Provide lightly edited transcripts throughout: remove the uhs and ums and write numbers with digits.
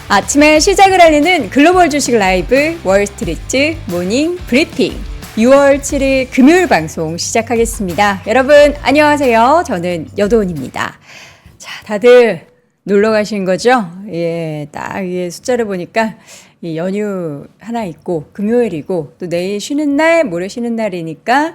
아침에 시작을 알리는 글로벌 주식 라이브 월스트리트 모닝 브리핑 6월 7일 금요일 방송 시작하겠습니다. 여러분 안녕하세요. 저는 여도은입니다. 자, 다들 놀러 가신 거죠? 예, 딱 이 숫자를 보니까 이 연휴 하나 있고 금요일이고 또 내일 쉬는 날, 모레 쉬는 날이니까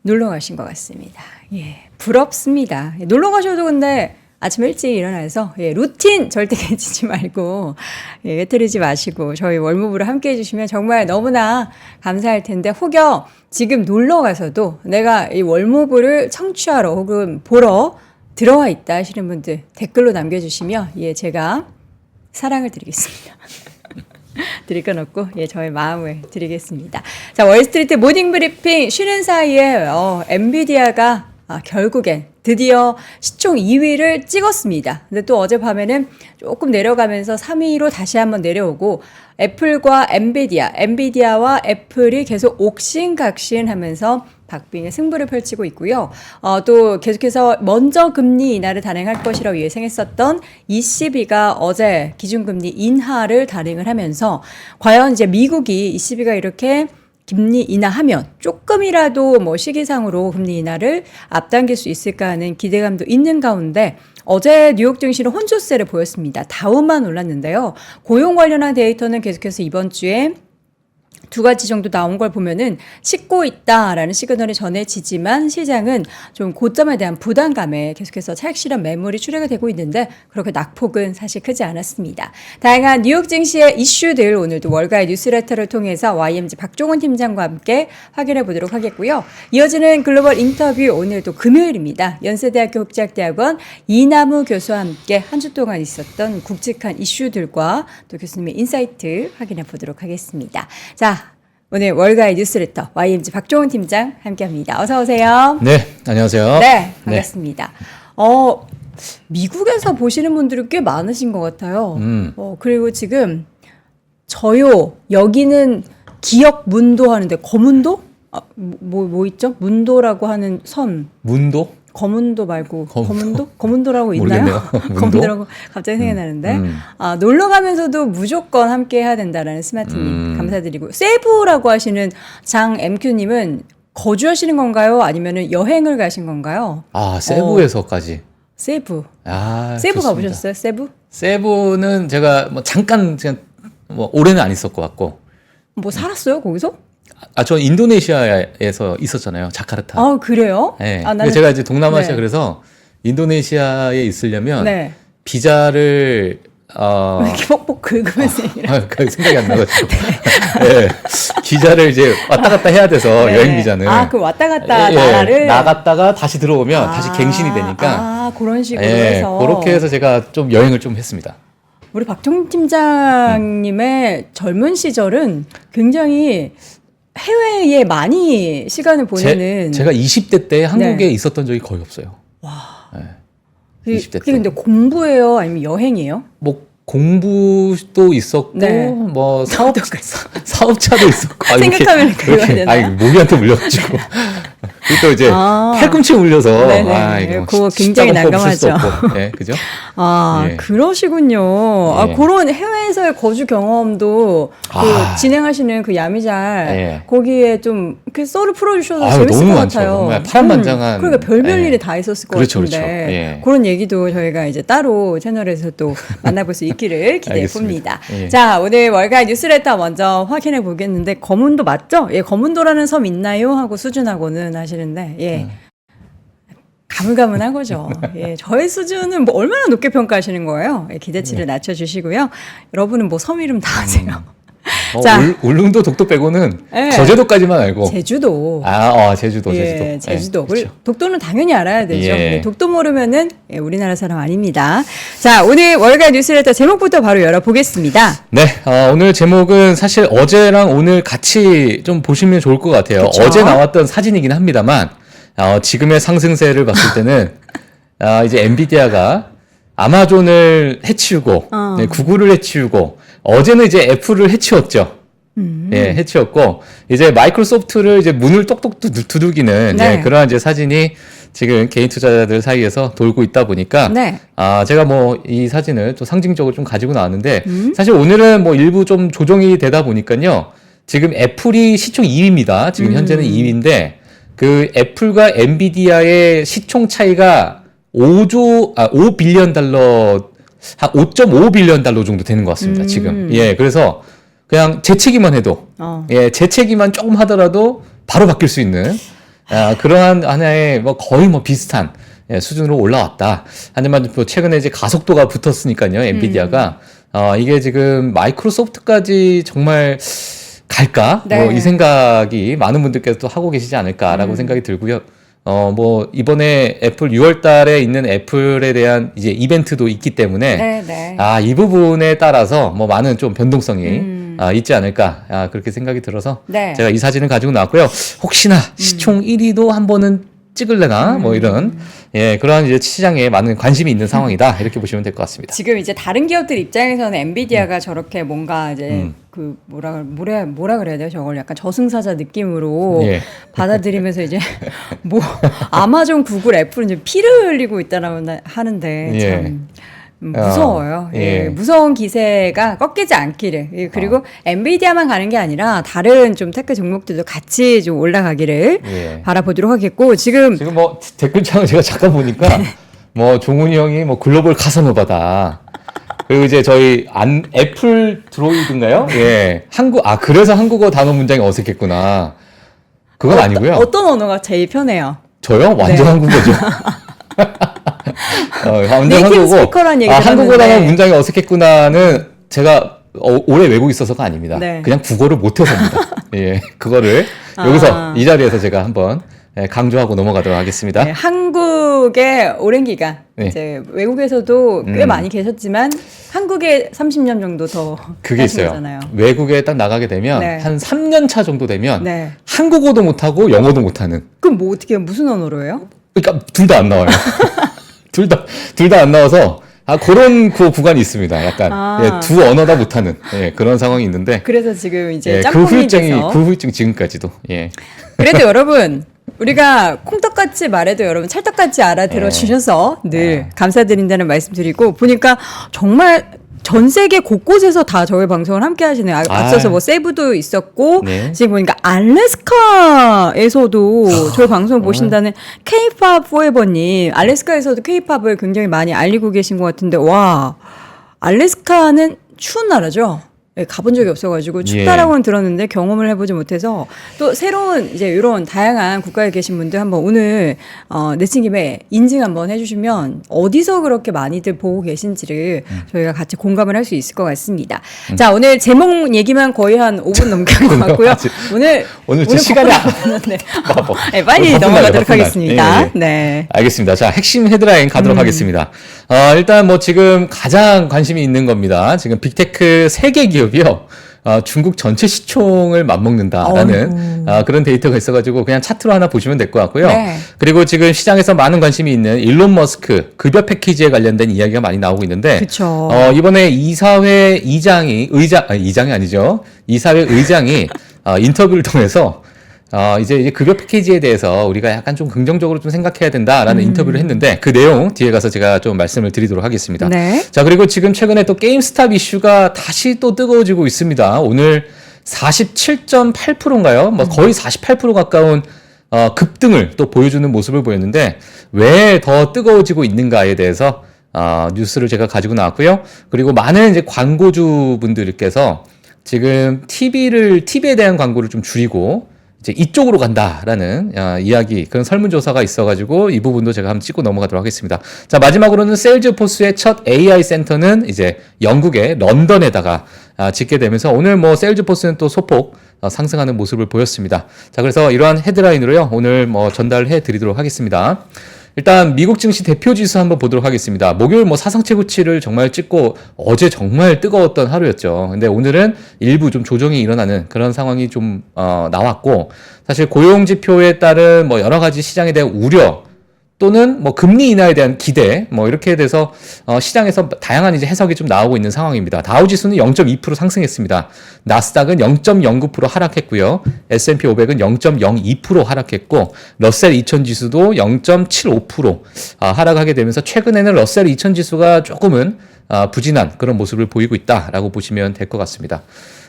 놀러 가신 것 같습니다. 예, 부럽습니다. 놀러 가셔도 근데 아침 일찍 일어나서 루틴 절대 깨지지 말고 깨트리지 마시고 저희 월모브를 함께 해주시면 정말 너무나 감사할 텐데, 혹여 지금 놀러 가서도 내가 이 월모브를 청취하러 혹은 보러 들어와 있다 하시는 분들 댓글로 남겨주시면 제가 사랑을 드리겠습니다. 드릴 건 없고 저의 마음을 드리겠습니다. 자, 월스트리트 모닝 브리핑 쉬는 사이에 엔비디아가 결국엔 드디어 시총 2위를 찍었습니다. 근데 또 어젯밤에는 조금 내려가면서 3위로 다시 한번 내려오고 애플과 엔비디아와 애플이 계속 옥신각신하면서 박빙의 승부를 펼치고 있고요. 또 계속해서 먼저 금리 인하를 단행할 것이라고 예상했었던 ECB가 어제 기준금리 인하를 단행을 하면서 과연 이제 미국이 ECB가 이렇게 금리 인하하면 조금이라도 시기상으로 금리 인하를 앞당길 수 있을까 하는 기대감도 있는 가운데 어제 뉴욕 증시는 혼조세를 보였습니다. 다우만 올랐는데요. 고용 관련한 데이터는 계속해서 이번 주에 두 가지 정도 나온 걸 보면은 씻고 있다라는 시그널이 전해지지만 시장은 좀 고점에 대한 부담감에 계속해서 차익실현 매물이 출회가 되고 있는데 그렇게 낙폭은 사실 크지 않았습니다. 다양한 뉴욕 증시의 이슈들 오늘도 월가의 뉴스레터를 통해서 YMG 박종훈 팀장과 함께 확인해 보도록 하겠고요. 이어지는 글로벌 인터뷰 오늘도 금요일입니다. 연세대학교 국제학대학원 이남우 교수와 함께 한 주 동안 있었던 굵직한 이슈들과 또 교수님의 인사이트 확인해 보도록 하겠습니다. 자, 오늘 월가의 뉴스레터 YMG 박종훈 팀장 함께합니다. 어서 오세요. 네, 안녕하세요. 네, 반갑습니다. 미국에서 보시는 분들이 꽤 많으신 것 같아요. 그리고 지금 여기는 기억 문도 하는데 거문도? 뭐 있죠? 문도라고 하는 섬. 문도? 거문도 말고 거문도? 거문도라고 있나요? 거문도라고 갑자기 생각나는데 놀러 가면서도 무조건 함께 해야 된다라는 스마트님 감사드리고, 세부라고 하시는 장 MQ님은 거주하시는 건가요? 아니면 여행을 가신 건가요? 세부에서까지. 세부. 세부 가보셨어요? 세부? 세부는 제가 잠깐 올해는 안 있었고 같고. 살았어요 거기서? 저 인도네시아에서 있었잖아요. 자카르타. 그래요? 네. 제가 이제 동남아시아 그래서 인도네시아에 있으려면 비자를 왜 이렇게 뻑뻑 긁으면서 생각이 안 나가지고. 네. 비자를 이제 왔다 갔다 해야 돼서 여행 비자는. 그 왔다 갔다 나라를 나갔다가 다시 들어오면 다시 갱신이 되니까. 그런 식으로 해서. 그렇게 해서 제가 좀 여행을 좀 했습니다. 우리 박종훈 팀장님의 젊은 시절은 굉장히 해외에 많이 시간을 보내는. 제가 20대 때 한국에 있었던 적이 거의 없어요. 와. 20대 때. 그게 근데 공부예요? 아니면 여행이에요? 공부도 있었고, 사업차도 있었고. 생각하면 그래야 되나요? 모기한테 물려가지고. 그리고 또 이제 팔꿈치 물려서. 그거 굉장히 난감하죠. 네, 그죠? 그러시군요. 그런 해외에서의 거주 경험도 진행하시는 그 야미잘 거기에 좀 썰을 풀어주셔도 재밌을 너무 것 많죠. 같아요. 정말 파란만장한. 그러니까 별별 일이 다 있었을 것 같은데 그런 얘기도 저희가 이제 따로 채널에서 또 만나볼 수 있기를 기대해 봅니다. 자, 오늘 월가 뉴스레터 먼저 확인해 보겠는데 거문도 맞죠? 거문도라는 섬 있나요? 하고 수준하고는 하시는데 가물가물한 거죠. 저의 수준은 얼마나 높게 평가하시는 거예요? 기대치를 낮춰주시고요. 여러분은 섬 이름 다 아세요? 자, 울릉도, 독도 빼고는 거제도까지만 알고. 제주도. 제주도. 제주도. 그렇죠. 독도는 당연히 알아야 되죠. 독도 모르면은 우리나라 사람 아닙니다. 자, 오늘 월가 뉴스레터 제목부터 바로 열어보겠습니다. 네, 오늘 제목은 사실 어제랑 오늘 같이 좀 보시면 좋을 것 같아요. 그쵸? 어제 나왔던 사진이긴 합니다만 지금의 상승세를 봤을 때는 이제 엔비디아가 아마존을 해치우고 구글을 해치우고 어제는 이제 애플을 해치웠죠. 예, 해치웠고 이제 마이크로소프트를 이제 문을 똑똑 두들기는 네. 예, 그러한 이제 사진이 지금 개인 투자자들 사이에서 돌고 있다 보니까 네. 제가 뭐 이 사진을 좀 상징적으로 좀 가지고 나왔는데 사실 오늘은 뭐 일부 좀 조정이 되다 보니까요. 지금 애플이 시총 2위입니다. 지금 현재는 2위인데 그 애플과 엔비디아의 시총 차이가 5 빌리언 달러 한 5.5 빌리언 달러 정도 되는 것 같습니다. 지금. 예. 그래서 그냥 재채기만 해도 예, 재채기만 조금 하더라도 바로 바뀔 수 있는 그러한 하나의 뭐 거의 뭐 비슷한 예, 수준으로 올라왔다. 하지만 또 최근에 이제 가속도가 붙었으니까요. 엔비디아가 이게 지금 마이크로소프트까지 정말 갈까? 네. 뭐 이 생각이 많은 분들께서 또 하고 계시지 않을까라고 생각이 들고요. 뭐 이번에 애플 6월 달에 있는 애플에 대한 이제 이벤트도 있기 때문에 네, 네. 이 부분에 따라서 뭐 많은 좀 변동성이 있지 않을까 그렇게 생각이 들어서 네. 제가 이 사진을 가지고 나왔고요. 혹시나 시총 1위도 한 번은 찍을래나 뭐 이런 예 그러한 이제 시장에 많은 관심이 있는 상황이다 이렇게 보시면 될 것 같습니다. 지금 이제 다른 기업들 입장에서는 엔비디아가 저렇게 뭔가 이제 그 뭐라 그래야 돼요? 저걸 약간 저승사자 느낌으로 예. 받아들이면서 이제 뭐 아마존, 구글, 애플은 이제 피를 흘리고 있다라고 하는데 예. 참 무서워요. 예. 예. 무서운 기세가 꺾이지 않기를. 예. 그리고 엔비디아만 가는 게 아니라 다른 좀 테크 종목들도 같이 좀 올라가기를 예. 바라보도록 하겠고 지금 뭐 댓글창을 제가 잠깐 보니까 뭐 종훈이 형이 뭐 글로벌 카사노바다. 그리고 이제 저희 애플 드로이드인가요? 예. 그래서 한국어 단어 문장이 어색했구나. 그건 아니고요. 어떤 언어가 제일 편해요? 저요? 완전 네. 한국어죠. 완전 네이티브 한국어. 스피커라는 얘기 한국어 단어 들었는데. 문장이 어색했구나는 제가 오래 외국에 있어서가 아닙니다. 네. 그냥 국어를 못해서입니다. 예. 그거를 여기서 이 자리에서 제가 한번 강조하고 넘어가도록 하겠습니다. 네, 한국의 오랜 기간 네. 이제 외국에서도 꽤 많이 계셨지만 한국에 30년 정도 더 그게 있어요. 하신 거잖아요. 외국에 딱 나가게 되면 네. 한 3년 차 정도 되면 네. 한국어도 못하고 영어도 못하는. 그럼 뭐 어떻게 무슨 언어로 해요? 그러니까 둘 다 안 나와요. 둘 다 안 나와서 그런 구간이 있습니다. 약간 예, 두 언어 다 못하는 그런 상황이 있는데. 그래서 지금 이제 그 짬뽕이 돼서. 후유증 지금까지도. 예. 그래도 여러분 우리가 콩떡같이 말해도 여러분 찰떡같이 알아들어 주셔서 늘 감사드린다는 말씀드리고 보니까 정말 전 세계 곳곳에서 다 저희 방송을 함께 하시네요. 앞서서 뭐 세부도 있었고 네. 지금 보니까 알래스카에서도 저희 방송 보신다는 K-pop 포에버님 알래스카에서도 K-pop을 굉장히 많이 알리고 계신 것 같은데 와 알래스카는 추운 나라죠. 네, 가본 적이 없어가지고 춥다라고는 들었는데 경험을 해보지 못해서 또 새로운 이제 이런 다양한 국가에 계신 분들 한번 오늘 내친 김에 인증 한번 해주시면 어디서 그렇게 많이들 보고 계신지를 저희가 같이 공감을 할 수 있을 것 같습니다. 자 오늘 제목 얘기만 거의 한 5분 넘긴 것 같고요. 오늘 시간이 네. 네, 빨리 넘어가도록 하겠습니다. 예. 네. 알겠습니다. 자, 핵심 헤드라인 가도록 하겠습니다. 일단 뭐 지금 가장 관심이 있는 겁니다. 지금 빅테크 3개 기업이요. 중국 전체 시총을 맞먹는다라는 그런 데이터가 있어가지고 그냥 차트로 하나 보시면 될 것 같고요. 네. 그리고 지금 시장에서 많은 관심이 있는 일론 머스크 급여 패키지에 관련된 이야기가 많이 나오고 있는데 그쵸. 이번에 이사회 이장이 아니죠. 이사회 의장이 인터뷰를 통해서 이제 급여 패키지에 대해서 우리가 약간 좀 긍정적으로 좀 생각해야 된다라는 인터뷰를 했는데 그 내용 뒤에 가서 제가 좀 말씀을 드리도록 하겠습니다. 네. 자, 그리고 지금 최근에 또 게임스탑 이슈가 다시 또 뜨거워지고 있습니다. 오늘 47.8%인가요? 뭐 거의 48% 가까운 급등을 또 보여주는 모습을 보였는데 왜 더 뜨거워지고 있는가에 대해서 뉴스를 제가 가지고 나왔고요. 그리고 많은 이제 광고주 분들께서 지금 TV에 대한 광고를 좀 줄이고 이제 이쪽으로 간다라는 이야기, 그런 설문조사가 있어가지고 이 부분도 제가 한번 찍고 넘어가도록 하겠습니다. 자, 마지막으로는 세일즈포스의 첫 AI 센터는 이제 영국의 런던에다가 짓게 되면서 오늘 뭐 세일즈포스는 또 소폭 상승하는 모습을 보였습니다. 자, 그래서 이러한 헤드라인으로요, 오늘 뭐 전달해 드리도록 하겠습니다. 일단 미국 증시 대표 지수 한번 보도록 하겠습니다. 목요일 뭐 사상 최고치를 정말 찍고 어제 정말 뜨거웠던 하루였죠. 근데 오늘은 일부 좀 조정이 일어나는 그런 상황이 좀 나왔고, 사실 고용 지표에 따른 뭐 여러 가지 시장에 대한 우려, 또는 뭐 금리 인하에 대한 기대 뭐 이렇게 돼서 시장에서 다양한 이제 해석이 좀 나오고 있는 상황입니다. 다우 지수는 0.2% 상승했습니다. 나스닥은 0.09% 하락했고요. S&P 500은 0.02% 하락했고 러셀 2000 지수도 0.75% 하락하게 되면서 최근에는 러셀 2000 지수가 조금은 부진한 그런 모습을 보이고 있다라고 보시면 될 것 같습니다.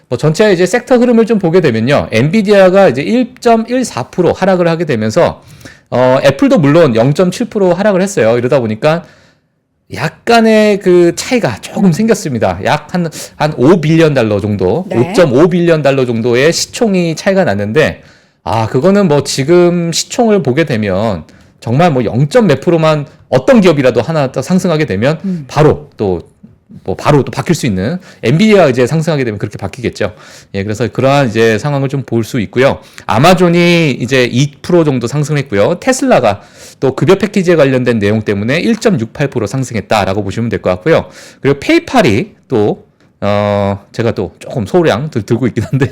뭐 전체 이제 섹터 흐름을 좀 보게 되면요. 엔비디아가 이제 1.14% 하락을 하게 되면서 애플도 물론 0.7% 하락을 했어요. 이러다 보니까 약간의 그 차이가 조금 생겼습니다. 약 한 5빌리언 달러 정도, 네. 5.5빌리언 달러 정도의 시총이 차이가 났는데, 그거는 뭐 지금 시총을 보게 되면 정말 뭐 0몇 프로만 어떤 기업이라도 하나 또 상승하게 되면 바로 또 바뀔 수 있는 엔비디아가 이제 상승하게 되면 그렇게 바뀌겠죠. 예, 그래서 그러한 이제 상황을 좀 볼 수 있고요. 아마존이 이제 2% 정도 상승했고요. 테슬라가 또 급여 패키지에 관련된 내용 때문에 1.68% 상승했다라고 보시면 될 것 같고요. 그리고 페이팔이 또 제가 또 조금 소량 들고 있긴 한데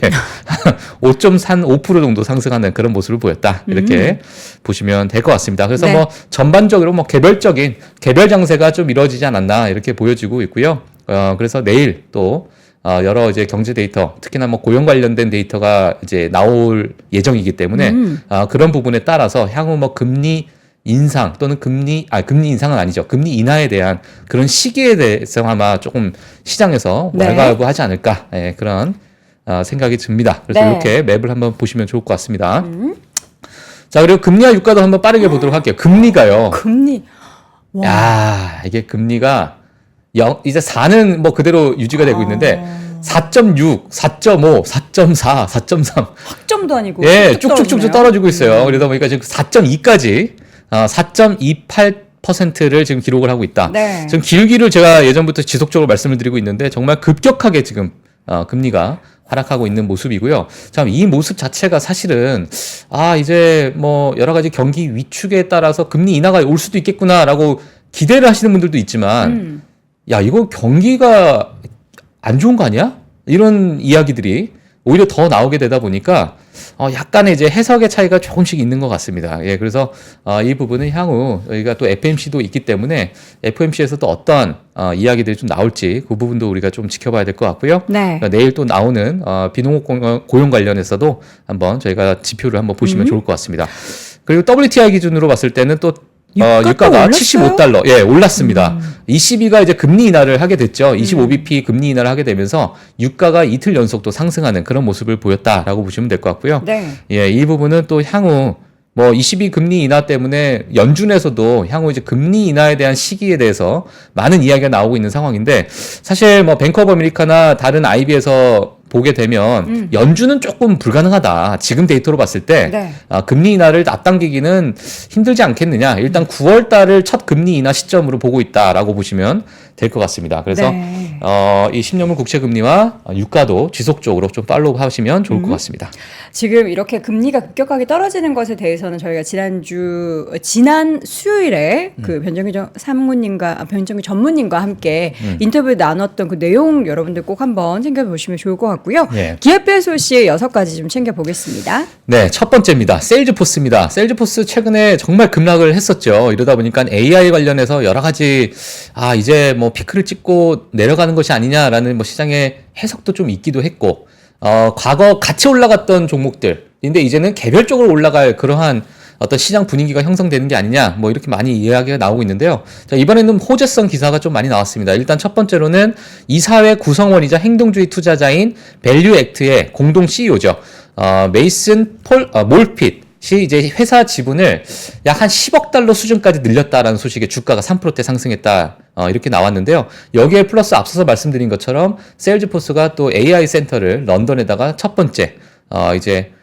5.35% 정도 상승하는 그런 모습을 보였다. 이렇게 보시면 될 것 같습니다. 그래서 네. 뭐 전반적으로 뭐 개별 장세가 좀 이루어지지 않았나 이렇게 보여지고 있고요. 그래서 내일 또 여러 이제 경제 데이터, 특히나 뭐 고용 관련된 데이터가 이제 나올 예정이기 때문에 그런 부분에 따라서 향후 뭐 금리 인상 또는 금리 인상은 아니죠. 금리 인하에 대한 그런 시기에 대해서 아마 조금 시장에서 네. 왈가왈부하지 않을까 그런 생각이 듭니다. 그래서 네. 이렇게 맵을 한번 보시면 좋을 것 같습니다. 자, 그리고 금리와 유가도 한번 빠르게 보도록 할게요. 금리가요. 금리. 와. 야, 이게 금리가 이제 4는 뭐 그대로 유지가 되고 있는데 4.6, 4.5, 4.4, 4.3 학점도 아니고. 예, 쭉쭉쭉 떨어지네요. 떨어지고 있어요. 그러다 보니까 지금 4.2까지 4.28%를 지금 기록을 하고 있다. 네. 지금 기울기를 제가 예전부터 지속적으로 말씀을 드리고 있는데 정말 급격하게 지금 금리가 하락하고 있는 모습이고요. 참 이 모습 자체가 사실은 이제 뭐 여러 가지 경기 위축에 따라서 금리 인하가 올 수도 있겠구나라고 기대를 하시는 분들도 있지만 야, 이거 경기가 안 좋은 거 아니야? 이런 이야기들이 오히려 더 나오게 되다 보니까 약간의 이제 해석의 차이가 조금씩 있는 것 같습니다. 예, 그래서 이 부분은 향후 저희가 또 FMC도 있기 때문에 FMC에서도 어떠한 이야기들이 좀 나올지 그 부분도 우리가 좀 지켜봐야 될 것 같고요. 네. 그러니까 내일 또 나오는 비농업 고용 관련해서도 한번 저희가 지표를 한번 보시면 좋을 것 같습니다. 그리고 WTI 기준으로 봤을 때는 또 유가가 올랐어요? 75달러, 예, 올랐습니다. ECB가 이제 금리 인하를 하게 됐죠. 25bp 금리 인하를 하게 되면서 유가가 이틀 연속 또 상승하는 그런 모습을 보였다라고 보시면 될 것 같고요. 네. 예, 이 부분은 또 향후 뭐 22 금리 인하 때문에 연준에서도 향후 이제 금리 인하에 대한 시기에 대해서 많은 이야기가 나오고 있는 상황인데 사실 뭐 뱅크 오브 아메리카나 다른 IB에서 보게 되면 연준은 조금 불가능하다. 지금 데이터로 봤을 때 네. 금리 인하를 앞당기기는 힘들지 않겠느냐. 일단 9월 달을 첫 금리 인하 시점으로 보고 있다라고 보시면 될 것 같습니다. 그래서 네. 이 10년물 국채 금리와 유가도 지속적으로 좀 팔로우 하시면 좋을 것 같습니다. 지금 이렇게 금리가 급격하게 떨어지는 것에 대해서는 저희가 지난 수요일에 그 변정규 전무님과 함께 인터뷰 나눴던 그 내용 여러분들 꼭 한번 챙겨보시면 좋을 것 같고요. 예. 기업별 소식 6가지 좀 챙겨보겠습니다. 네, 첫 번째입니다. 세일즈포스입니다. 세일즈포스 최근에 정말 급락을 했었죠. 이러다 보니까 AI 관련해서 여러 가지 이제 뭐 피크를 찍고 내려가는 것이 아니냐라는 뭐 시장의 해석도 좀 있기도 했고 과거 같이 올라갔던 종목들인데 이제는 개별적으로 올라갈 그러한 어떤 시장 분위기가 형성되는 게 아니냐 뭐 이렇게 많이 이야기가 나오고 있는데요. 자, 이번에는 호재성 기사가 좀 많이 나왔습니다. 일단 첫 번째로는 이사회 구성원이자 행동주의 투자자인 밸류액트의 공동 CEO죠. 메이슨 몰핏 이 이제 회사 지분을 약 한 10억 달러 수준까지 늘렸다라는 소식에 주가가 3%대 상승했다. 이렇게 나왔는데요. 여기에 플러스 앞서서 말씀드린 것처럼 세일즈포스가 또 AI 센터를 런던에다가 첫 번째 이제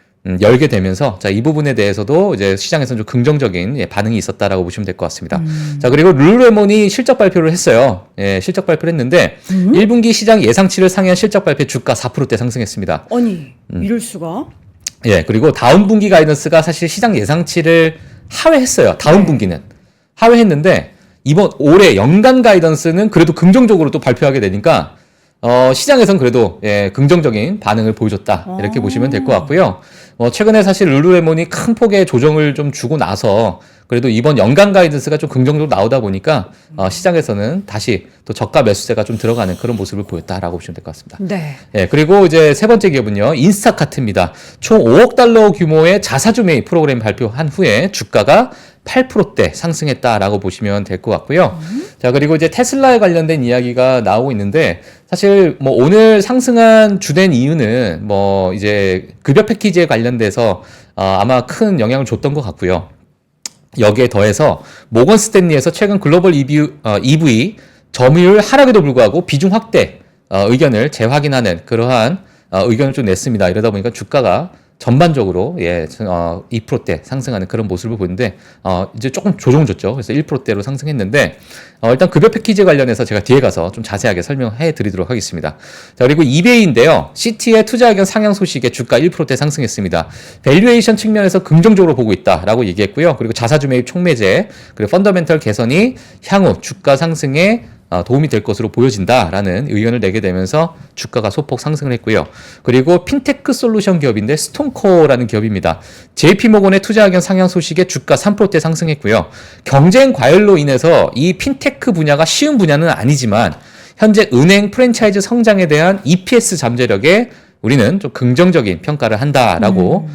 열게 되면서 자, 이 부분에 대해서도 이제 시장에서는 좀 긍정적인 반응이 있었다라고 보시면 될 것 같습니다. 자, 그리고 룰루레몬이 실적 발표를 했어요. 예, 실적 발표를 했는데 1분기 시장 예상치를 상회한 실적 발표 주가 4%대 상승했습니다. 아니, 이럴 수가? 예, 그리고 다음 분기 가이던스가 사실 시장 예상치를 하회했어요. 다음 분기는. 하회했는데, 올해 연간 가이던스는 그래도 긍정적으로 또 발표하게 되니까, 시장에선 그래도, 긍정적인 반응을 보여줬다. 이렇게 보시면 될 것 같고요. 최근에 사실 룰루레몬이 큰 폭의 조정을 좀 주고 나서 그래도 이번 연간 가이던스가 좀 긍정적으로 나오다 보니까 시장에서는 다시 또 저가 매수세가 좀 들어가는 그런 모습을 보였다라고 보시면 될 것 같습니다. 네. 예, 그리고 이제 세 번째 기업은요, 인스타카트입니다. 총 5억 달러 규모의 자사주 매입 프로그램 발표한 후에 주가가 8%대 상승했다라고 보시면 될 것 같고요. 자, 그리고 이제 테슬라에 관련된 이야기가 나오고 있는데, 사실 뭐 오늘 상승한 주된 이유는 뭐 이제 급여 패키지에 관련돼서 아마 큰 영향을 줬던 것 같고요. 여기에 더해서 모건 스탠리에서 최근 글로벌 EV 점유율 하락에도 불구하고 비중 확대 의견을 재확인하는 그러한 의견을 좀 냈습니다. 이러다 보니까 주가가 전반적으로 2%대 상승하는 그런 모습을 보는데 이제 조금 조정을 줬죠. 그래서 1%대로 상승했는데 일단 급여 패키지 관련해서 제가 뒤에 가서 좀 자세하게 설명해 드리도록 하겠습니다. 자, 그리고 이베이인데요. 시티의 투자 의견 상향 소식에 주가 1%대 상승했습니다. 밸류에이션 측면에서 긍정적으로 보고 있다라고 얘기했고요. 그리고 자사주 매입 촉매제 그리고 펀더멘털 개선이 향후 주가 상승에 도움이 될 것으로 보여진다라는 의견을 내게 되면서 주가가 소폭 상승을 했고요. 그리고 핀테크 솔루션 기업인데 스톤코어라는 기업입니다. JP모건의 투자 의견 상향 소식에 주가 3%대 상승했고요. 경쟁 과열로 인해서 이 핀테크 분야가 쉬운 분야는 아니지만 현재 은행 프랜차이즈 성장에 대한 EPS 잠재력에 우리는 좀 긍정적인 평가를 한다라고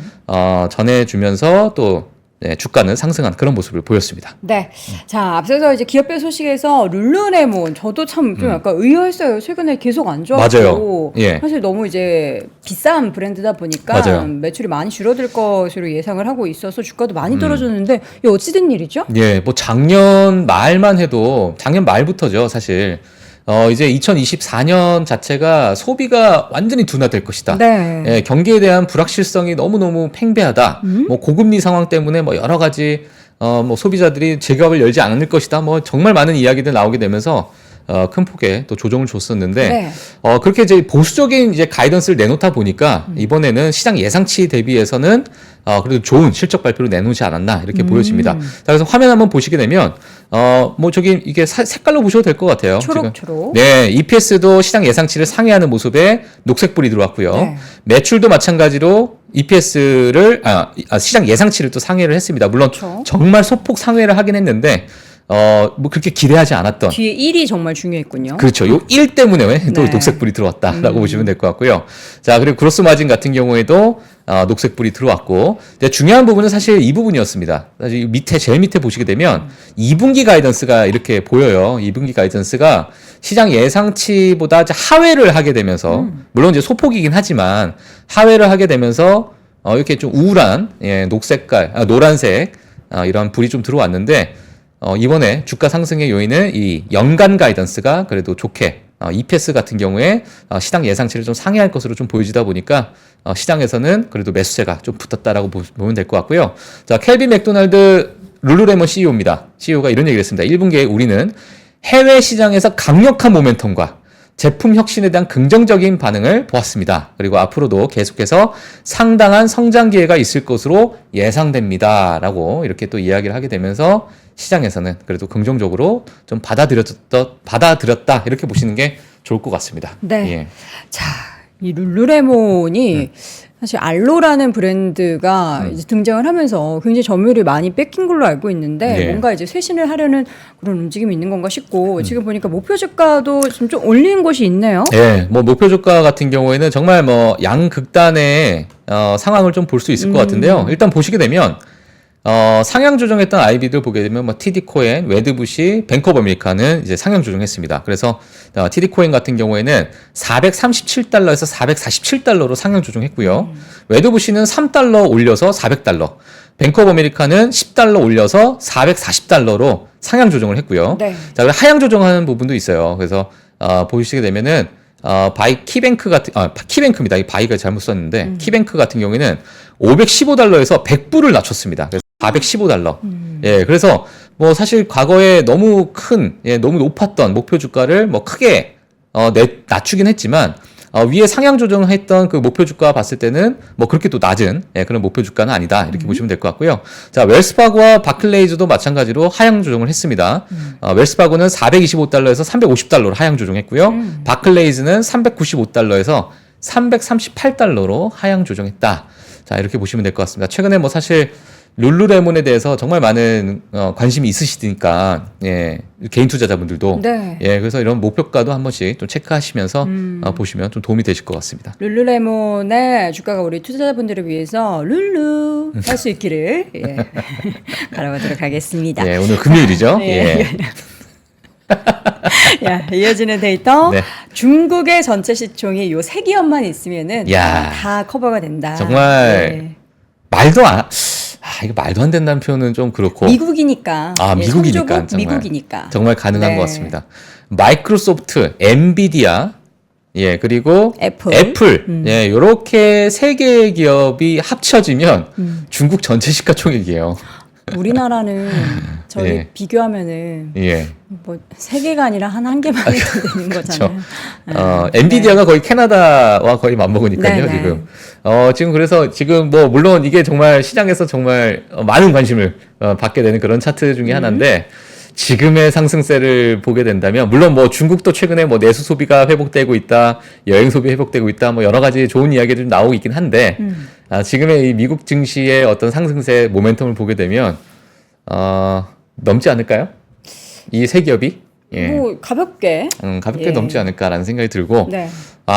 전해주면서 또 주가는 상승한 그런 모습을 보였습니다. 네. 자, 앞서서 이제 기업별 소식에서 룰루레몬 저도 참 좀 약간 의아했어요. 최근에 계속 안 좋았고. 맞아요. 예. 사실 너무 이제 비싼 브랜드다 보니까 맞아요. 매출이 많이 줄어들 것으로 예상을 하고 있어서 주가도 많이 떨어졌는데 이게 어찌 된 일이죠? 예, 뭐 작년 말만 해도 작년 말부터죠, 사실. 이제 2024년 자체가 소비가 완전히 둔화될 것이다. 네. 예, 경기에 대한 불확실성이 너무너무 팽배하다. 뭐 고금리 상황 때문에 뭐 여러 가지 뭐 소비자들이 제값을 열지 않을 것이다. 뭐 정말 많은 이야기들 나오게 되면서 큰 폭의 또 조정을 줬었는데 네. 그렇게 이제 보수적인 이제 가이던스를 내놓다 보니까 이번에는 시장 예상치 대비해서는 그래도 좋은 실적 발표를 내놓지 않았나 이렇게 보여집니다. 자, 그래서 화면 한번 보시게 되면 뭐 저기 이게 색깔로 보셔도 될 것 같아요. 초록초록. 지금. 네, EPS도 시장 예상치를 상회하는 모습에 녹색불이 들어왔고요. 네. 매출도 마찬가지로 EPS를 시장 예상치를 또 상회를 했습니다. 물론 그렇죠. 정말 소폭 상회를 하긴 했는데 뭐 그렇게 기대하지 않았던. 뒤에 1이 정말 중요했군요. 그렇죠. 요 1 때문에 또 네. 녹색불이 들어왔다라고 보시면 될 것 같고요. 자, 그리고 그로스 마진 같은 경우에도 녹색불이 들어왔고, 이제 중요한 부분은 사실 이 부분이었습니다. 사실 밑에, 제일 밑에 보시게 되면 2분기 가이던스가 이렇게 보여요. 2분기 가이던스가 시장 예상치보다 하회를 하게 되면서, 물론 이제 소폭이긴 하지만 하회를 하게 되면서 이렇게 좀 우울한 녹색깔, 노란색 이런 불이 좀 들어왔는데, 이번에 주가 상승의 요인은 이 연간 가이던스가 그래도 좋게 EPS 같은 경우에 시장 예상치를 좀 상회할 것으로 좀 보여지다 보니까 시장에서는 그래도 매수세가 좀 붙었다라고 보면 될 것 같고요. 자, 켈빈 맥도날드 룰루레몬 CEO입니다. CEO가 이런 얘기를 했습니다. 1분기에 우리는 해외 시장에서 강력한 모멘텀과 제품 혁신에 대한 긍정적인 반응을 보았습니다. 그리고 앞으로도 계속해서 상당한 성장 기회가 있을 것으로 예상됩니다. 라고 이렇게 또 이야기를 하게 되면서 시장에서는 그래도 긍정적으로 좀 받아들였다. 이렇게 보시는 게 좋을 것 같습니다. 네. 예. 자, 이 룰루레몬이 사실 알로라는 브랜드가 이제 등장을 하면서 굉장히 점유율이 많이 뺏긴 걸로 알고 있는데 네. 뭔가 이제 쇄신을 하려는 그런 움직임이 있는 건가 싶고 지금 보니까 목표 주가도 지금 좀 올리는 곳이 있네요. 예, 뭐 목표 주가 같은 경우에는 정말 뭐 양극단의 상황을 좀 볼 수 있을 것 같은데요. 일단 보시게 되면 상향 조정했던 IB들 보게 되면 뭐 TD 코엔, 웨드부시, 뱅크 오브 아메리카는 이제 상향 조정했습니다. 그래서 TD 코엔 같은 경우에는 437달러에서 447달러로 상향 조정했고요. 웨드부시는 3달러 올려서 400달러, 뱅크 오브 아메리카는 10달러 올려서 440달러로 상향 조정을 했고요. 네. 자, 그리고 하향 조정하는 부분도 있어요. 그래서 보시게 되면은 키뱅크 같은 키뱅크입니다. 이 바이가 잘못 썼는데 키뱅크 같은 경우에는 515달러에서 100불을 낮췄습니다. 그래서 415달러. 예, 그래서 뭐 사실 과거에 너무 너무 높았던 목표 주가를 뭐 크게 낮추긴 했지만 위에 상향 조정했던 그 목표 주가 봤을 때는 뭐 그렇게 또 낮은 그런 목표 주가는 아니다. 이렇게 보시면 될 것 같고요. 자, 웰스파고와 바클레이즈도 마찬가지로 하향 조정을 했습니다. 웰스파고는 425달러에서 350달러로 하향 조정했고요. 바클레이즈는 395달러에서 338달러로 하향 조정했다. 자, 이렇게 보시면 될 것 같습니다. 최근에 뭐 사실 룰루레몬에 대해서 정말 많은 관심이 있으시니까 예, 개인 투자자분들도 네. 예, 그래서 이런 목표가도 한 번씩 좀 체크하시면서 보시면 좀 도움이 되실 것 같습니다. 룰루레몬의 주가가 우리 투자자분들을 위해서 룰루 할 수 있기를 예. 바라보도록 하겠습니다. 예, 오늘 금요일이죠. 예. 예. 야, 이어지는 데이터. 네. 중국의 전체 시총이 요 세 기업만 있으면은 야. 다 커버가 된다. 정말 예. 말도 안, 이거 말도 안 된다는 표현은 좀 그렇고. 미국이니까. 미국이니까. 선조국 정말, 미국이니까. 정말 가능한 네. 것 같습니다. 마이크로소프트, 엔비디아, 예, 그리고 애플. 예, 요렇게 세 개의 기업이 합쳐지면 중국 전체 시가총액이에요. 우리나라는 저희 예. 비교하면은 예. 뭐 세 개가 아니라 한 개만 해도 되는 거잖아요. 엔비디아가 거의 캐나다와 거의 맞먹으니까요, 네, 네. 지금. 지금 그래서 지금 뭐, 물론 이게 정말 시장에서 정말 많은 관심을 받게 되는 그런 차트 중에 하나인데, 지금의 상승세를 보게 된다면, 물론 뭐 중국도 최근에 뭐 내수 소비가 회복되고 있다, 여행 소비 회복되고 있다, 뭐 여러 가지 좋은 이야기들이 좀 나오고 있긴 한데, 지금의 이 미국 증시의 어떤 상승세 모멘텀을 보게 되면, 넘지 않을까요? 이 세 기업이? 예. 뭐 가볍게. 가볍게 예. 넘지 않을까라는 생각이 들고, 네.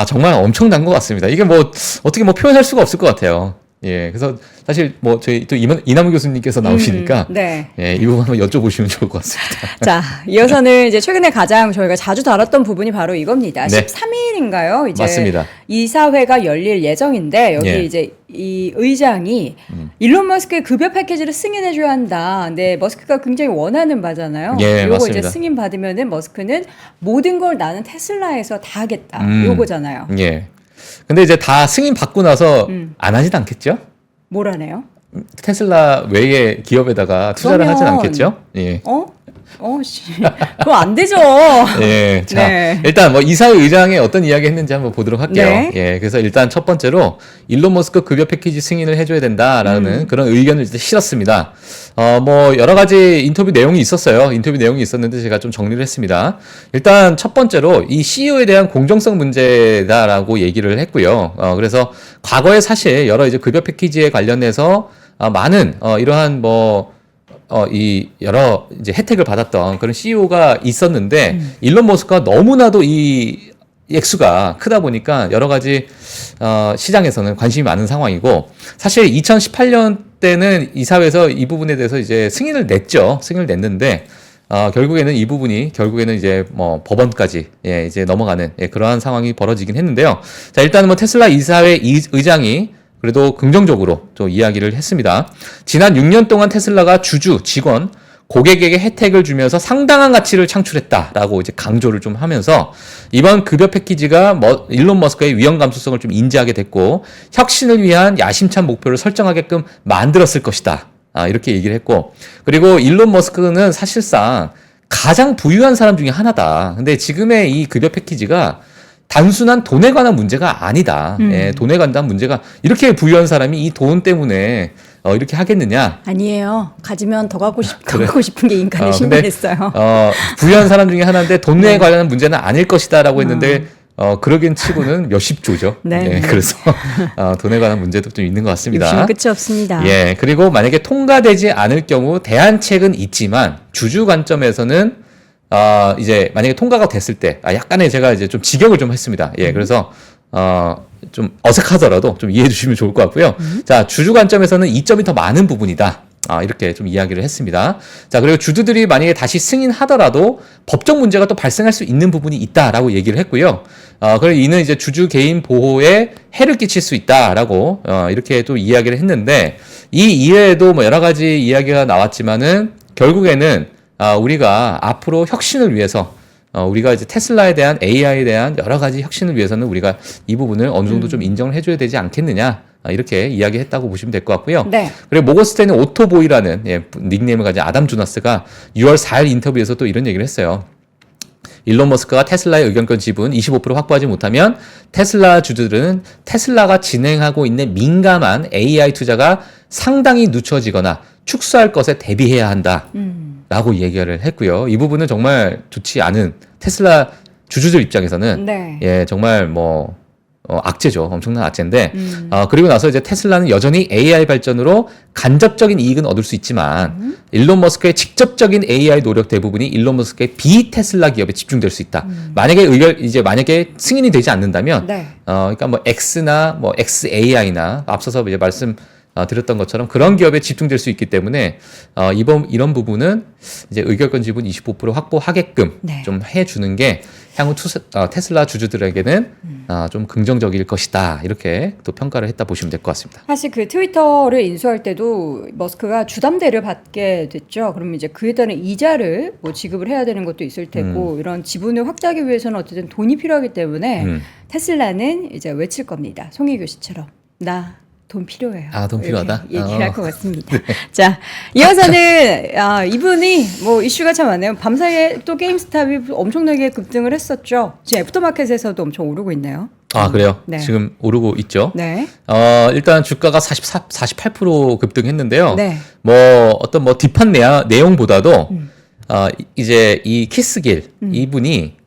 정말 엄청난 것 같습니다. 이게 뭐, 어떻게 뭐 표현할 수가 없을 것 같아요. 예. 그래서 사실 뭐 저희 또 이남우 교수님께서 나오시니까, 네. 예, 이 부분 한번 여쭤보시면 좋을 것 같습니다. 자, 이어서는 이제 최근에 가장 저희가 자주 다뤘던 부분이 바로 이겁니다. 네. 13일인가요? 이제 맞습니다. 이사회가 열릴 예정인데 여기 예. 이제 이 의장이 일론 머스크의 급여 패키지를 승인해 줘야 한다. 근데 머스크가 굉장히 원하는 바잖아요. 예, 요거 맞습니다. 이제 승인 받으면은 머스크는 모든 걸 나는 테슬라에서 다 하겠다. 요거잖아요. 예. 근데 이제 다 승인 받고 나서 안 하진 않겠죠? 뭐라네요? 테슬라 외의 기업에다가 투자를 하진 그러면- 않겠죠? 예. 그거 안 되죠. 예. 자, 네. 일단 뭐 이사회 의장이 어떤 이야기 했는지 한번 보도록 할게요. 네. 예. 그래서 일단 첫 번째로 일론 머스크 급여 패키지 승인을 해줘야 된다라는 그런 의견을 이제 실었습니다. 뭐 여러 가지 인터뷰 내용이 있었어요. 인터뷰 내용이 있었는데 제가 좀 정리를 했습니다. 일단 첫 번째로 이 CEO에 대한 공정성 문제다라고 얘기를 했고요. 그래서 과거에 사실 여러 이제 급여 패키지에 관련해서 많은 이러한 뭐 이 여러 이제 혜택을 받았던 그런 CEO가 있었는데 일론 머스크가 너무나도 이 액수가 크다 보니까 여러 가지 시장에서는 관심이 많은 상황이고 사실 2018년 때는 이사회에서 이 부분에 대해서 이제 승인을 냈죠. 승인을 냈는데 결국에는 이 부분이 결국에는 이제 뭐 법원까지 예, 이제 넘어가는 예, 그러한 상황이 벌어지긴 했는데요. 자, 일단은 뭐 테슬라 이사회 의장이 그래도 긍정적으로 좀 이야기를 했습니다. 지난 6년 동안 테슬라가 주주, 직원, 고객에게 혜택을 주면서 상당한 가치를 창출했다라고 이제 강조를 좀 하면서 이번 급여 패키지가 일론 머스크의 위험 감수성을 좀 인지하게 됐고 혁신을 위한 야심찬 목표를 설정하게끔 만들었을 것이다. 이렇게 얘기를 했고 그리고 일론 머스크는 사실상 가장 부유한 사람 중에 하나다. 근데 지금의 이 급여 패키지가 단순한 돈에 관한 문제가 아니다. 예, 돈에 관한 문제가 이렇게 부유한 사람이 이 돈 때문에 이렇게 하겠느냐? 아니에요. 가지면 더 갖고 그래. 갖고 싶은 게 인간의 근데, 심리였어요. 부유한 사람 중에 하나인데 돈에 관련한 문제는 아닐 것이다라고 했는데 그러긴 치고는 몇십 조죠. 네. 예, 그래서 돈에 관한 문제도 좀 있는 것 같습니다. 욕심은 끝이 없습니다. 예, 그리고 만약에 통과되지 않을 경우 대안책은 있지만 주주 관점에서는 이제 만약에 통과가 됐을 때 약간의 제가 이제 좀 직역을 좀 했습니다. 예, 그래서 좀 어색하더라도 좀 이해해 주시면 좋을 것 같고요. 자, 주주 관점에서는 이점이 더 많은 부분이다. 이렇게 좀 이야기를 했습니다. 자, 그리고 주주들이 만약에 다시 승인하더라도 법적 문제가 또 발생할 수 있는 부분이 있다라고 얘기를 했고요. 그리고 이는 이제 주주 개인 보호에 해를 끼칠 수 있다라고 이렇게 또 이야기를 했는데 이 이외에도 뭐 여러 가지 이야기가 나왔지만은 결국에는 우리가 앞으로 혁신을 위해서 우리가 이제 테슬라에 대한 AI에 대한 여러 가지 혁신을 위해서는 우리가 이 부분을 어느 정도 좀 인정을 해줘야 되지 않겠느냐 이렇게 이야기했다고 보시면 될 것 같고요. 네. 그리고 모건스탠리 오토보이라는 닉네임을 가진 아담 조나스가 6월 4일 인터뷰에서 또 이런 얘기를 했어요. 일론 머스크가 테슬라의 의견권 지분 25% 확보하지 못하면 테슬라 주주들은 테슬라가 진행하고 있는 민감한 AI 투자가 상당히 늦춰지거나 축소할 것에 대비해야 한다. 라고 얘기를 했고요. 이 부분은 정말 좋지 않은 테슬라 주주들 입장에서는 네. 예, 정말 뭐 악재죠. 엄청난 악재인데, 그리고 나서 이제 테슬라는 여전히 AI 발전으로 간접적인 이익은 얻을 수 있지만, 일론 머스크의 직접적인 AI 노력 대부분이 일론 머스크의 비테슬라 기업에 집중될 수 있다. 만약에 승인이 되지 않는다면, 네. 그러니까 뭐 X나 뭐 XAI나 앞서서 이제 드렸던 것처럼 그런 기업에 집중될 수 있기 때문에 이런 부분은 이제 의결권 지분 25% 확보하게끔 네. 좀 해주는 게 향후 테슬라 주주들에게는 좀 긍정적일 것이다 이렇게 또 평가를 했다 보시면 될 것 같습니다. 사실 그 트위터를 인수할 때도 머스크가 주담대를 받게 됐죠. 그러면 이제 그에 따른 이자를 뭐 지급을 해야 되는 것도 있을 테고 이런 지분을 확대하기 위해서는 어쨌든 돈이 필요하기 때문에 테슬라는 이제 외칠 겁니다. 송혜교 씨처럼 나 돈 필요해요. 돈 필요하다? 얘기를 할 것 같습니다. 자, 이어서는 이분이 뭐 이슈가 참 많네요. 밤사이에 또 게임스탑이 엄청나게 급등을 했었죠. 지금 애프터마켓에서도 엄청 오르고 있네요. 그래요? 네. 지금 오르고 있죠. 네. 일단 주가가 48% 급등했는데요. 네. 어떤 딥한 내용보다도 이제 이 키스길 이분이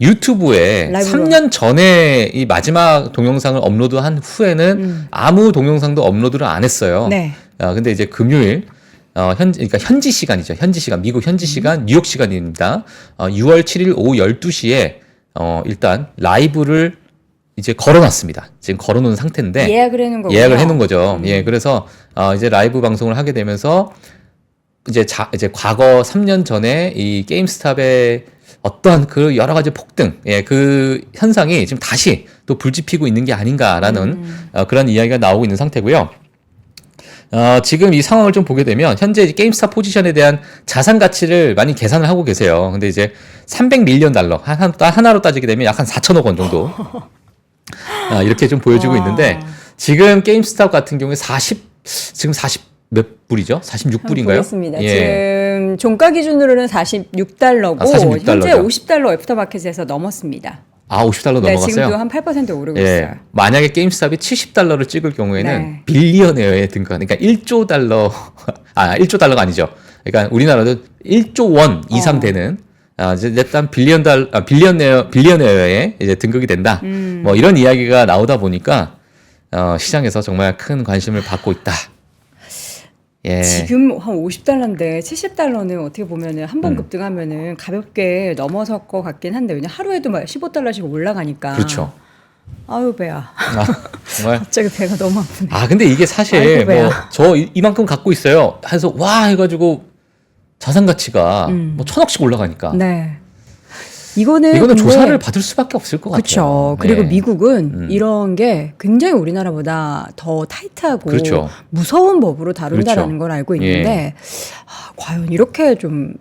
유튜브에 라이브로. 3년 전에 이 마지막 동영상을 업로드한 후에는 아무 동영상도 업로드를 안 했어요. 네. 근데 이제 금요일 그러니까 현지 시간이죠. 현지 시간, 미국 현지 시간, 뉴욕 시간입니다. 6월 7일 오후 12시에 일단 라이브를 이제 걸어놨습니다. 지금 걸어놓은 상태인데 예약을 해놓은 거고요. 예약을 해놓은 거죠. 예, 그래서 이제 라이브 방송을 하게 되면서 이제 과거 3년 전에 이 게임스탑의 어떤 그 여러 가지 폭등, 그 현상이 지금 다시 또 불지피고 있는 게 아닌가라는 그런 이야기가 나오고 있는 상태고요. 지금 이 상황을 좀 보게 되면 현재 게임스탑 포지션에 대한 자산 가치를 많이 계산을 하고 계세요. 근데 이제 300밀리언 달러 하나로 따지게 되면 약 한 4천억 원 정도 이렇게 좀 보여지고 있는데 지금 게임스탑 같은 경우에 지금 40 몇 불이죠? 46불인가요? 보겠습니다. 지금 종가 기준으로는 46달러고 46달러죠. 현재 50달러 애프터마켓에서 넘었습니다. 50달러 네, 넘어갔어요? 지금도 한 8% 오르고 있어요. 만약에 게임스탑이 70달러를 찍을 경우에는 네. 빌리언웨어에 등극, 그러니까 1조 달러, 1조 달러가 아니죠. 그러니까 우리나라도 1조 원 이상 되는 이제 일단 빌리언웨어에 이제 등극이 된다. 뭐 이런 이야기가 나오다 보니까 시장에서 정말 큰 관심을 받고 있다. 예. 지금 한 50달러인데 70달러는 어떻게 보면은 한 번 급등하면은 가볍게 넘어설 것 같긴 한데 왜냐 하루에도 막 15달러씩 올라가니까. 그렇죠. 아유 배야. 정말. 갑자기 배가 너무 아프네. 근데 이게 사실 아이고, 배야. 저 이만큼 갖고 있어요. 해서 와 해가지고 자산 가치가 뭐 1,000억씩 올라가니까. 네. 이거는 근데 조사를 받을 수밖에 없을 것 그렇죠. 같아요. 그리고 네. 미국은 이런 게 굉장히 우리나라보다 더 타이트하고 그렇죠. 무서운 법으로 다룬다라는 그렇죠. 걸 알고 있는데 과연 이렇게 좀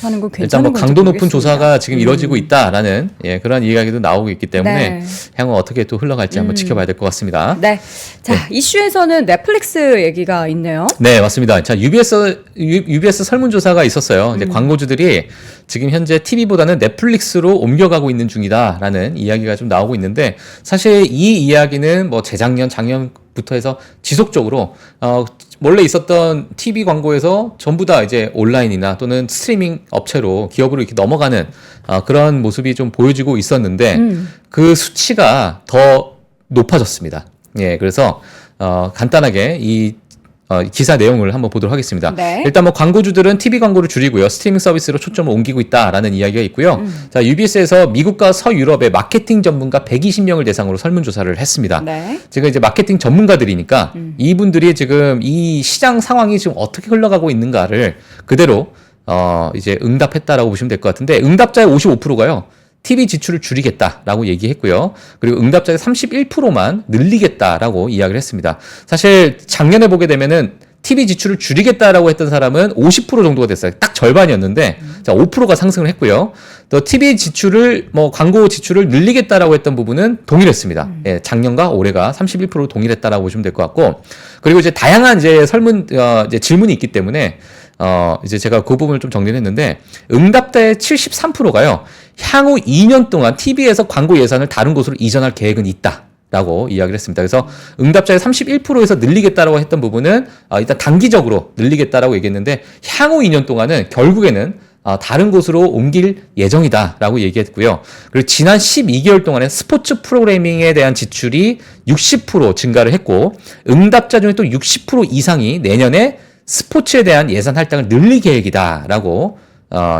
하는 건 일단 괜찮은 건지 강도 높은 모르겠습니다. 조사가 지금 이루어지고 있다라는 그런 이야기도 나오고 있기 때문에 네. 향후 어떻게 또 흘러갈지 한번 지켜봐야 될 것 같습니다. 네. 자, 이슈에서는 넷플릭스 얘기가 있네요. 네, 맞습니다. 자, UBS 설문조사가 있었어요. 이제 광고주들이 지금 현재 TV보다는 넷플릭스로 옮겨가고 있는 중이다라는 이야기가 좀 나오고 있는데 사실 이 이야기는 뭐 재작년, 작년부터 해서 지속적으로 원래 있었던 TV 광고에서 전부 다 이제 온라인이나 또는 스트리밍 업체로 기업으로 이렇게 넘어가는 그런 모습이 좀 보여지고 있었는데 그 수치가 더 높아졌습니다. 예, 그래서 간단하게 이 기사 내용을 한번 보도록 하겠습니다. 네. 일단 뭐 광고주들은 TV 광고를 줄이고요. 스트리밍 서비스로 초점을 옮기고 있다라는 이야기가 있고요. 자, UBS에서 미국과 서유럽의 마케팅 전문가 120명을 대상으로 설문조사를 했습니다. 네. 지금 이제 마케팅 전문가들이니까 이분들이 지금 이 시장 상황이 지금 어떻게 흘러가고 있는가를 그대로 이제 응답했다라고 보시면 될 것 같은데 응답자의 55%가요. TV 지출을 줄이겠다라고 얘기했고요. 그리고 응답자의 31%만 늘리겠다라고 이야기를 했습니다. 사실 작년에 보게 되면은 TV 지출을 줄이겠다라고 했던 사람은 50% 정도가 됐어요. 딱 절반이었는데, 자, 5%가 상승을 했고요. 또 TV 지출을, 광고 지출을 늘리겠다라고 했던 부분은 동일했습니다. 예, 작년과 올해가 31% 동일했다라고 보시면 될 것 같고, 그리고 이제 다양한 이제 이제 질문이 있기 때문에, 이제 제가 그 부분을 좀 정리를 했는데, 응답자의 73%가요, 향후 2년 동안 TV에서 광고 예산을 다른 곳으로 이전할 계획은 있다. 라고 이야기를 했습니다. 그래서 응답자의 31%에서 늘리겠다라고 했던 부분은 일단 단기적으로 늘리겠다라고 얘기했는데 향후 2년 동안은 결국에는 다른 곳으로 옮길 예정이다라고 얘기했고요. 그리고 지난 12개월 동안에 스포츠 프로그래밍에 대한 지출이 60% 증가를 했고 응답자 중에 또 60% 이상이 내년에 스포츠에 대한 예산 할당을 늘릴 계획이다라고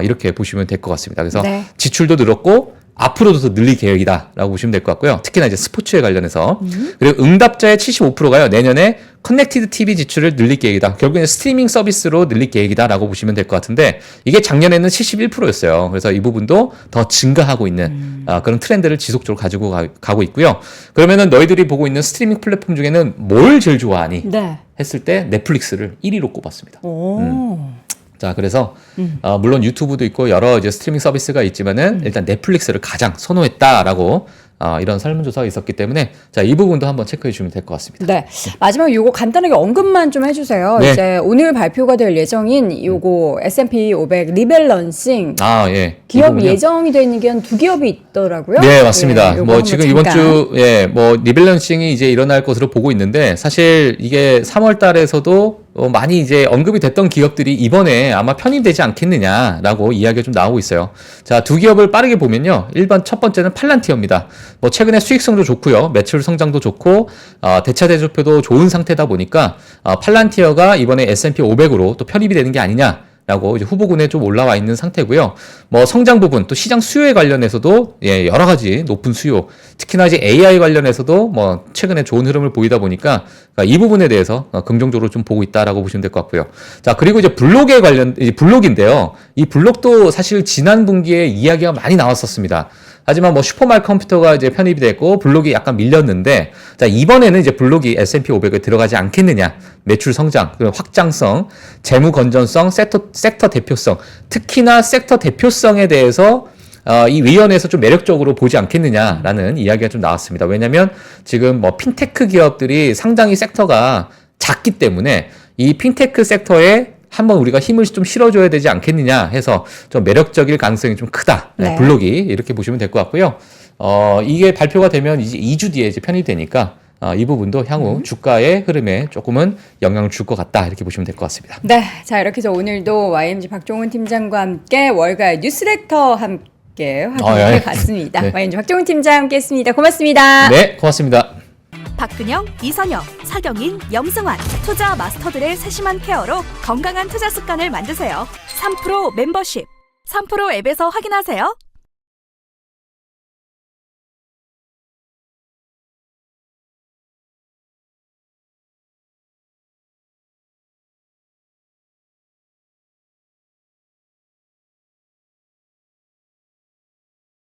이렇게 보시면 될 것 같습니다. 그래서 네. 지출도 늘었고 앞으로도 더 늘릴 계획이다라고 보시면 될 것 같고요. 특히나 이제 스포츠에 관련해서 그리고 응답자의 75%가요 내년에 커넥티드 TV 지출을 늘릴 계획이다. 결국에는 스트리밍 서비스로 늘릴 계획이다라고 보시면 될 것 같은데 이게 작년에는 71%였어요. 그래서 이 부분도 더 증가하고 있는 그런 트렌드를 지속적으로 가지고 가고 있고요. 그러면은 너희들이 보고 있는 스트리밍 플랫폼 중에는 뭘 제일 좋아하니? 네. 했을 때 넷플릭스를 1위로 꼽았습니다. 오. 자, 그래서 물론 유튜브도 있고 여러 이제 스트리밍 서비스가 있지만은 일단 넷플릭스를 가장 선호했다라고 이런 설문조사가 있었기 때문에 자, 이 부분도 한번 체크해 주시면 될 것 같습니다. 네. 마지막에 요거 간단하게 언급만 좀 해주세요. 네. 이제 오늘 발표가 될 예정인 요거 S&P 500 리밸런싱 예. 기업 이 부분이요. 예정이 되어 있는 게 한 2기업이 있더라고요. 네, 맞습니다. 예, 요거 뭐 한번 지금 이번 잠깐. 주 뭐 리밸런싱이 이제 일어날 것으로 보고 있는데 사실 이게 3월 달에서도 많이 이제 언급이 됐던 기업들이 이번에 아마 편입되지 않겠느냐라고 이야기가 좀 나오고 있어요. 자, 두 기업을 빠르게 보면요. 일반 첫 번째는 팔란티어입니다. 뭐 최근에 수익성도 좋고요. 매출 성장도 좋고 대차 대조표도 좋은 상태다 보니까 팔란티어가 이번에 S&P 500으로 또 편입이 되는 게 아니냐라고 이제 후보군에 좀 올라와 있는 상태고요. 뭐 성장 부분 또 시장 수요에 관련해서도 여러 가지 높은 수요, 특히나 이제 AI 관련해서도 뭐 최근에 좋은 흐름을 보이다 보니까 이 부분에 대해서 긍정적으로 좀 보고 있다라고 보시면 될 것 같고요. 자, 그리고 이제 블록에 관련 블록인데요. 이 블록도 사실 지난 분기에 이야기가 많이 나왔었습니다. 하지만 뭐 슈퍼말 컴퓨터가 이제 편입이 됐고 블록이 약간 밀렸는데 자, 이번에는 이제 블록이 S&P 500에 들어가지 않겠느냐. 매출 성장, 확장성, 재무 건전성, 섹터 대표성, 특히나 섹터 대표성에 대해서 이 위원회에서 좀 매력적으로 보지 않겠느냐라는 이야기가 좀 나왔습니다. 왜냐하면 지금 뭐 핀테크 기업들이 상당히 섹터가 작기 때문에 이 핀테크 섹터에 한번 우리가 힘을 좀 실어줘야 되지 않겠느냐 해서 좀 매력적일 가능성이 좀 크다. 네. 블록이 이렇게 보시면 될 것 같고요. 이게 발표가 되면 이제 2주 뒤에 이제 편입되니까 이 부분도 향후 주가의 흐름에 조금은 영향을 줄 것 같다. 이렇게 보시면 될 것 같습니다. 네. 자, 이렇게 해서 오늘도 YMG 박종훈 팀장과 함께 월가의 뉴스레터 함께 확인해 봤습니다. 네. YMG 박종훈 팀장 함께 했습니다. 고맙습니다. 네, 고맙습니다. 박근영, 이선영, 차경인, 염승환 투자 마스터들의 세심한 케어로 건강한 투자 습관을 만드세요. 3프로 멤버십 3프로 앱에서 확인하세요.